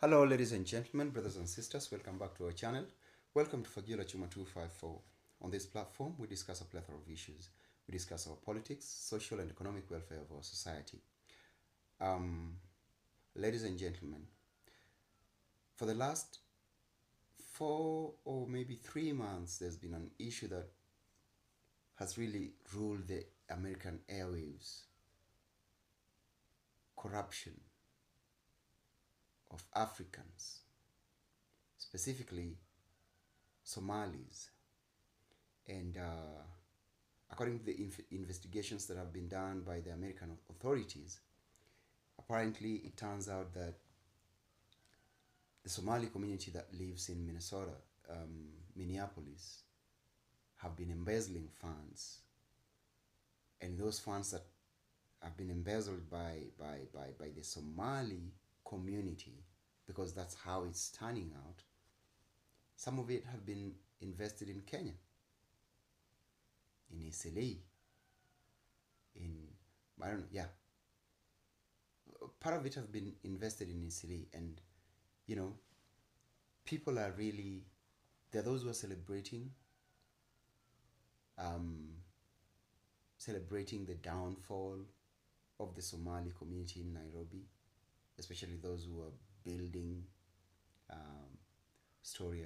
Hello, ladies and gentlemen, brothers and sisters. Welcome back to our channel. Welcome to Fagila Chuma 254. On this platform, we discuss a plethora of issues. We discuss our politics, social, and economic welfare of our society. Um, Ladies and gentlemen, for the last 4 or maybe 3 months, there's been an issue that has really ruled the American airwaves: corruption of Africans, specifically Somalis. And according to the investigations that have been done by the American authorities, apparently it turns out that the Somali community that lives in Minnesota, Minneapolis, have been embezzling funds. And those funds that have been embezzled by the Somali community, because that's how it's turning out, some of it have been invested in Kenya, in Isili, in, I don't know, yeah. Part of it have been invested in Isili, and, you know, people are really, there are those who are celebrating the downfall of the Somali community in Nairobi, especially those who are building um, story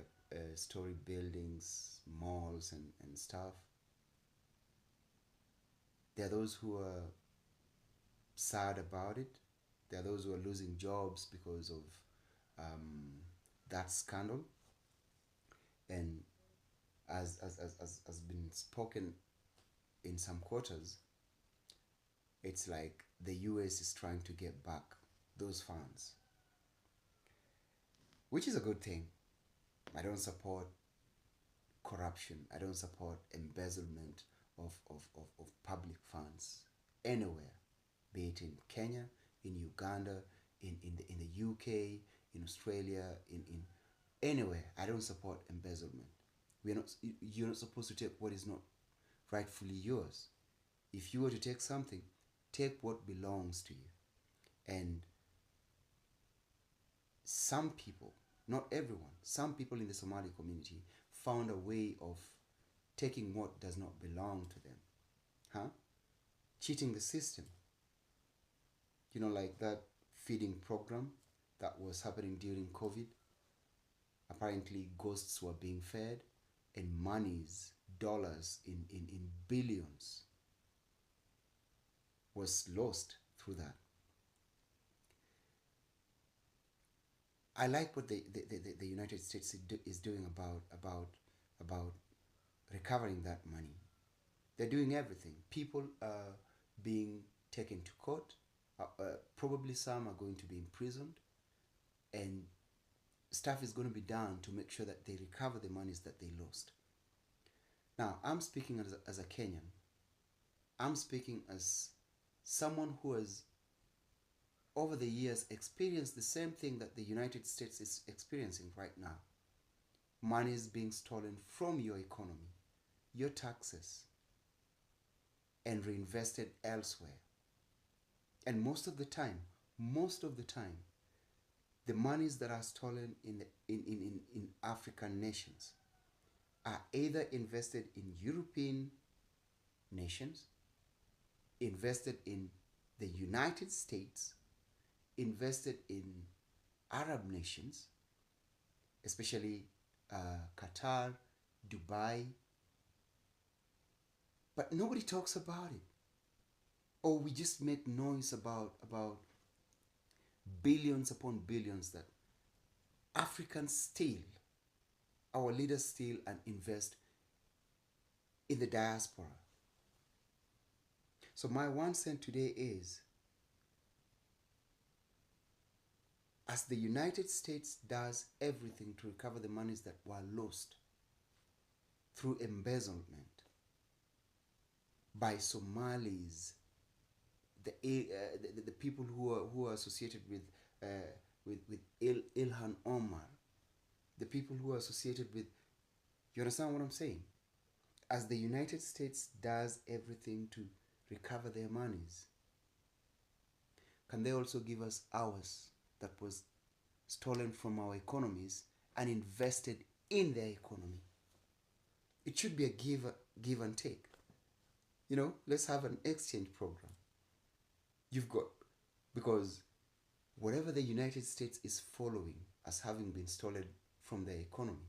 buildings, malls, and stuff. There are those who are sad about it. There are those who are losing jobs because of that scandal. And as been spoken in some quarters, it's like the US is trying to get back those funds, which is a good thing. I don't support corruption. I don't support embezzlement of public funds anywhere, be it in Kenya, in Uganda, in the UK, in Australia, in anywhere. I don't support embezzlement. You're not supposed to take what is not rightfully yours. If you were to take something, take what belongs to you. And some people, not everyone, some people in the Somali community found a way of taking what does not belong to them. Cheating the system. Like that feeding program that was happening during COVID. Apparently ghosts were being fed, and monies, dollars in billions was lost through that. I like what the United States is doing about recovering that money. They're doing everything. People are being taken to court. Probably some are going to be imprisoned, and stuff is going to be done to make sure that they recover the monies that they lost. Now, I'm speaking as a Kenyan. I'm speaking as someone who has, over the years, experienced the same thing that the United States is experiencing right now. Money is being stolen from your economy, your taxes, and reinvested elsewhere. And most of the time, the monies that are stolen in African nations are either invested in European nations, invested in the United States, invested in Arab nations, especially Qatar, Dubai. But nobody talks about it. Or we just make noise about billions upon billions that Africans steal, our leaders steal and invest in the diaspora. So my 1 cent today is, as the United States does everything to recover the monies that were lost through embezzlement by Somalis, the people who are associated with Ilhan Omar, the people who are associated with, you understand what I'm saying? As the United States does everything to recover their monies, can they also give us ours that was stolen from our economies and invested in their economy. It should be a give and take. You know, let's have an exchange program. You've got, because whatever the United States is following as having been stolen from their economy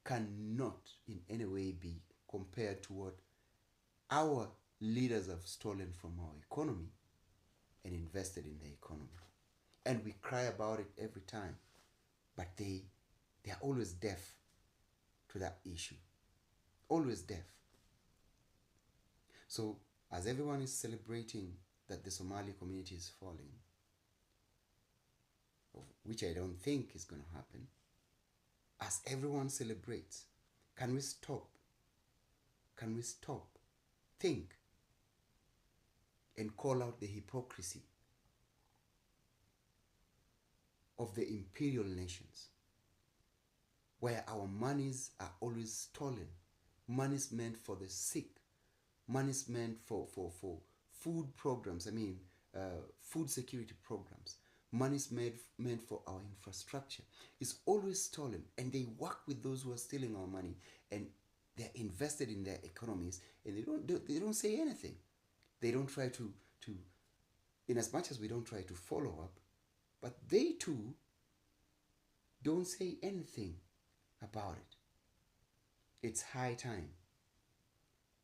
cannot in any way be compared to what our leaders have stolen from our economy and invested in the economy. And we cry about it every time, but they are always deaf to that issue. Always deaf. So as everyone is celebrating that the Somali community is falling, which I don't think is going to happen, as everyone celebrates, can we stop? Can we stop, think, and call out the hypocrisy of the imperial nations, where our monies are always stolen? Monies meant for the sick, monies meant for food programs, food security programs, monies meant for our infrastructure is always stolen, and they work with those who are stealing our money, and they're invested in their economies, and they don't say anything. They don't try to in as much as we don't try to follow up, but they too don't say anything about it. It's high time.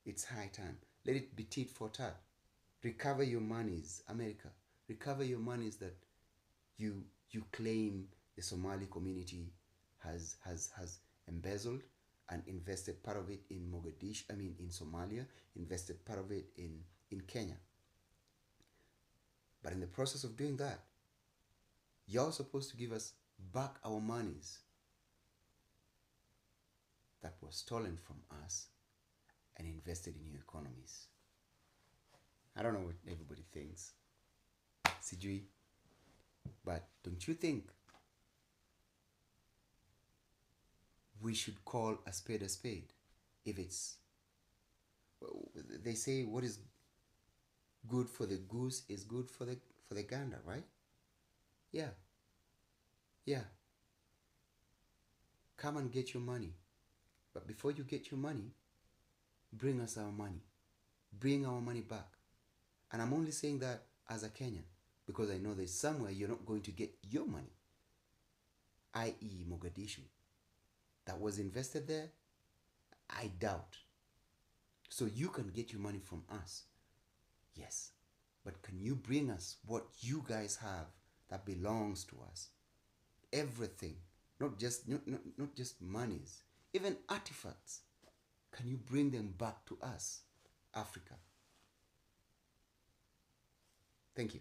It's high time. Let it be tit for tat. Recover your monies, America. Recover your monies that you claim the Somali community has embezzled and invested part of it in Mogadishu, in Somalia, invested part of it in Kenya. But in the process of doing that, you're supposed to give us back our monies that were stolen from us and invested in your economies. I don't know what everybody thinks, Sijui, but don't you think we should call a spade a spade? If it's, they say what is good for the goose is good for the gander, right? Yeah. Come and get your money. But before you get your money, bring us our money. Bring our money back. And I'm only saying that as a Kenyan, because I know there's somewhere you're not going to get your money, i.e. Mogadishu. That was invested there, I doubt. So you can get your money from us. Yes. But can you bring us what you guys have that belongs to us? Everything. Not just monies. Even artifacts. Can you bring them back to us, Africa? Thank you.